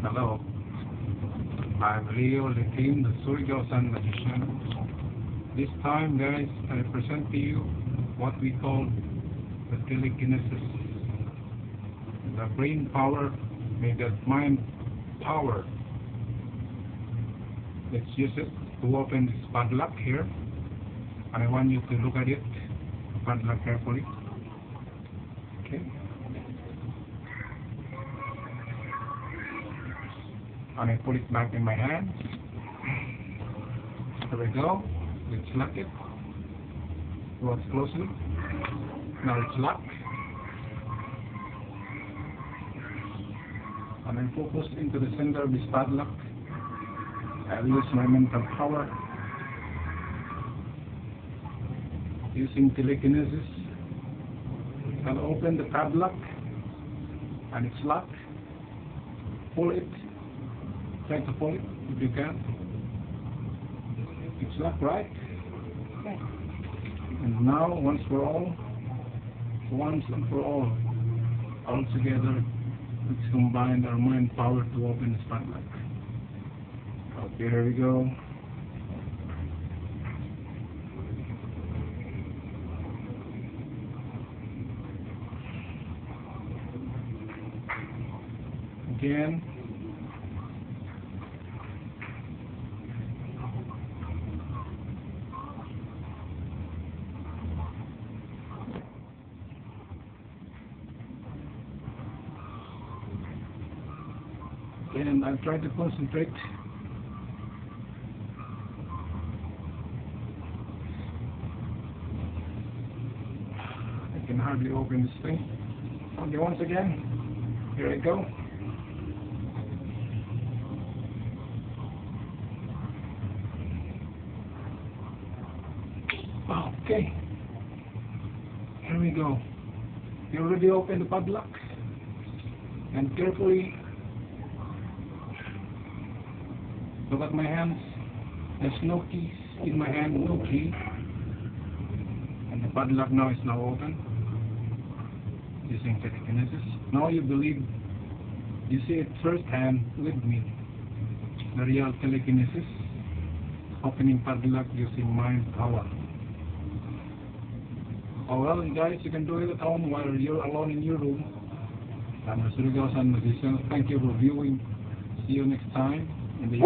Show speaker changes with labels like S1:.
S1: Hello, I'm Leo the King, the surigao Sun Magician. This time, guys, I present to you what we call the telekinesis. The brain power, maybe the mind power. Let's use it to open this padlock here. And I want you to look at it, padlock carefully. Okay. And I put it back in my hand. There we go. Let's lock it. Watch closely. Now it's locked. And I focus into the center of this padlock. I use my mental power. Using telekinesis. I'll open the padlock. And it's locked. Pull it. Try to pull it if you can. It's locked, right? Okay. And now, once and for all together, let's combine our mind power to open this padlock. Okay, here we go. Again. And I'll try to concentrate. I can hardly open this thing. Okay, once again, here I go. Okay, here we go. You already opened the padlock, and carefully look at my hands. There's no keys in my hand, no key. And the padlock now is now open. Using telekinesis. Now you believe, you see it firsthand with me. The real telekinesis. Opening padlock using mind power. Oh well, guys, you can do it at home while you're alone in your room. I'm the surigao Sun Magician. Thank you for viewing. See you next time. In the